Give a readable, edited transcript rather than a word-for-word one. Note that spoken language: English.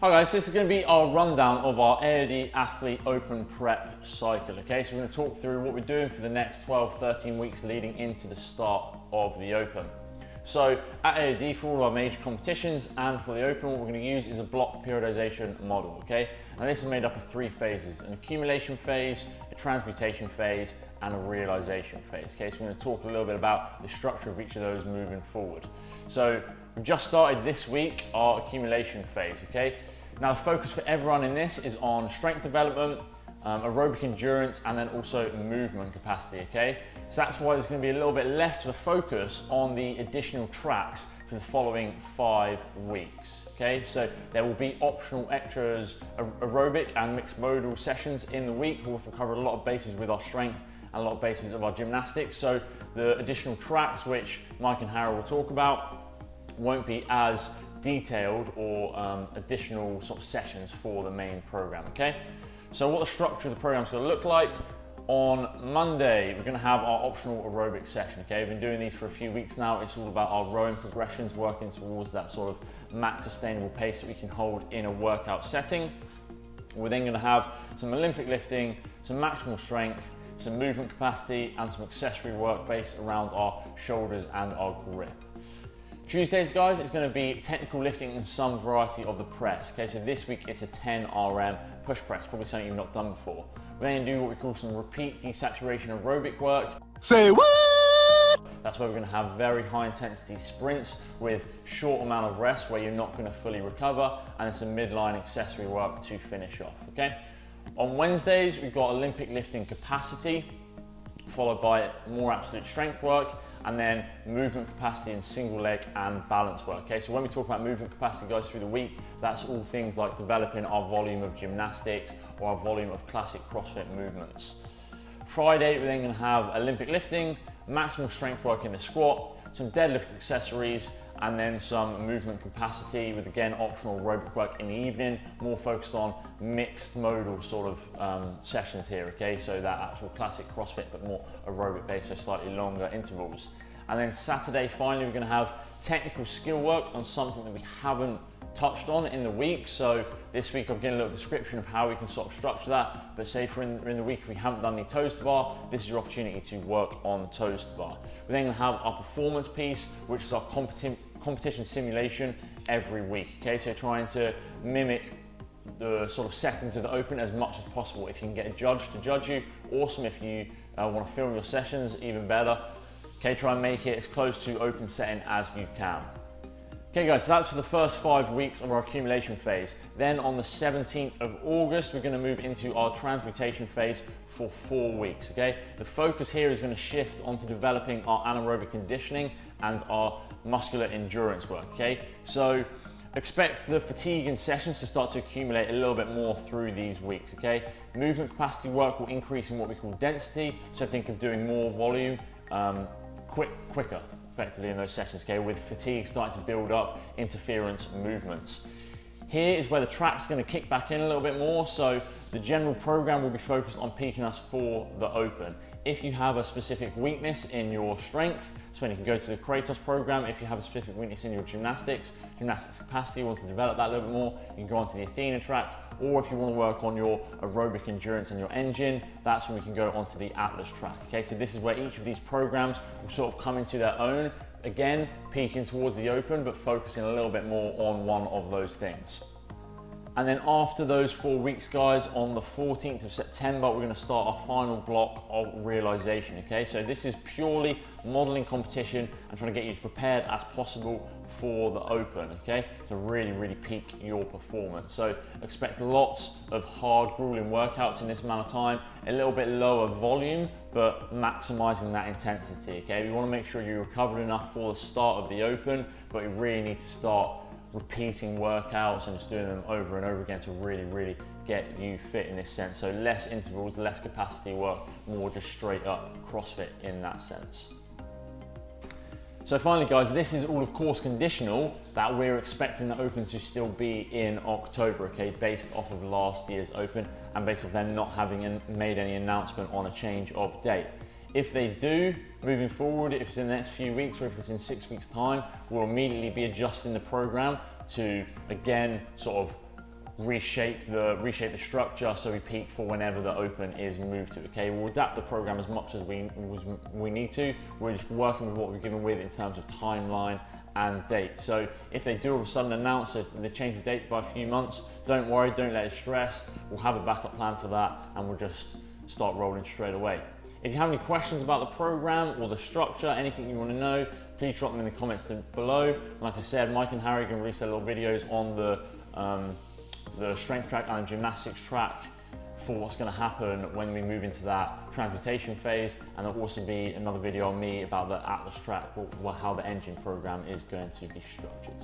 Hi guys, this is going to be our rundown of our AOD Athlete Open Prep cycle, okay? So we're going to talk through what we're doing for the next 12-13 weeks leading into the start of the Open. So at AOD, for all our major competitions and for the Open, what we're going to use is a block periodization model, okay? And this is made up of 3 phases: an accumulation phase, a transmutation phase, and a realization phase, okay? So we're going to talk a little bit about the structure of each of those moving forward. So we've just started this week our accumulation phase, okay? Now the focus for everyone in this is on strength development, aerobic endurance, and then also movement capacity, okay? So that's why there's going to be a little bit less of a focus on the additional tracks for the following 5 weeks, okay? So there will be optional extras, aerobic and mixed modal sessions in the week. We'll cover a lot of bases with our strength and a lot of bases of our gymnastics. So the additional tracks, which Mike and Harry will talk about, won't be as detailed or additional sort of sessions for the main program, okay? So what the structure of the program is going to look like: on Monday, we're going to have our optional aerobic session, okay? We've been doing these for a few weeks now. It's all about our rowing progressions, working towards that sort of max sustainable pace that we can hold in a workout setting. We're then going to have some Olympic lifting, some maximal strength, some movement capacity, and some accessory work based around our shoulders and our grip. Tuesdays, guys, it's going to be technical lifting and some variety of the press. Okay, so this week it's a 10 RM push press, probably something you've not done before. We're going to do what we call some repeat desaturation aerobic work. Say what? That's where we're going to have very high intensity sprints with short amount of rest where you're not going to fully recover, and it's a midline accessory work to finish off, okay? On Wednesdays, we've got Olympic lifting capacity, followed by more absolute strength work, and then movement capacity in single leg and balance work, okay? So when we talk about movement capacity, guys, through the week, that's all things like developing our volume of gymnastics or our volume of classic CrossFit movements. Friday, we're then gonna have Olympic lifting, maximal strength work in the squat, some deadlift accessories, and then some movement capacity with, again, optional aerobic work in the evening, more focused on mixed modal sort of sessions here, okay? So that actual classic CrossFit, but more aerobic based, so slightly longer intervals. And then Saturday, finally, we're gonna have technical skill work on something that we haven't touched on in the week. So this week I've given a little description of how we can sort of structure that, but say for in the week if we haven't done the toes to bar, this is your opportunity to work on toes to bar. We're then gonna have our performance piece, which is our competition simulation every week, okay? So trying to mimic the sort of settings of the Open as much as possible. If you can get a judge to judge you, awesome. If you want to film your sessions, even better. Okay, try and make it as close to Open setting as you can. Okay guys, so that's for the first 5 weeks of our accumulation phase. Then on the 17th of August, we're gonna move into our transmutation phase for 4 weeks, okay? The focus here is gonna shift onto developing our anaerobic conditioning and our muscular endurance work, okay? So expect the fatigue in sessions to start to accumulate a little bit more through these weeks, okay? Movement capacity work will increase in what we call density, so think of doing more volume quicker, effectively, in those sessions, okay, with fatigue starting to build up, interference movements. Here is where the track's going to kick back in a little bit more, so the general program will be focused on peaking us for the Open. If you have a specific weakness in your strength, so when you can go to the Kratos program. If you have a specific weakness in your gymnastics capacity, you want to develop that a little bit more, you can go onto the Athena track. Or if you want to work on your aerobic endurance and your engine, that's when we can go onto the Atlas track, okay? So this is where each of these programs will sort of come into their own, again, peaking towards the Open, but focusing a little bit more on one of those things. And then after those 4 weeks, guys, on the 14th of September, we're gonna start our final block of realization, okay? So this is purely modeling competition and trying to get you as prepared as possible for the Open, okay? To really, really peak your performance. So expect lots of hard, grueling workouts in this amount of time, a little bit lower volume, but maximizing that intensity, okay? We wanna make sure you're recovered enough for the start of the Open, but you really need to start repeating workouts and just doing them over and over again to really, really get you fit in this sense. So less intervals, less capacity work, more just straight up CrossFit in that sense. So finally, guys, this is all of course conditional that we're expecting the Open to still be in October, okay, based off of last year's Open and based off them not having made any announcement on a change of date. If they do, moving forward, if it's in the next few weeks or if it's in 6 weeks' time, we'll immediately be adjusting the program to, again, sort of reshape the structure so we peak for whenever the open is moved to. Okay, we'll adapt the program as much as we need to. We're just working with what we're given with in terms of timeline and date. So if they do all of a sudden announce that they change the date by a few months, don't worry, don't let it stress. We'll have a backup plan for that, and we'll just start rolling straight away. If you have any questions about the program or the structure, anything you want to know, please drop them in the comments below. Like I said, Mike and Harry are going to release their little videos on the strength track and gymnastics track for what's going to happen when we move into that transmutation phase, and there'll also be another video on me about the Atlas track, how the engine program is going to be structured.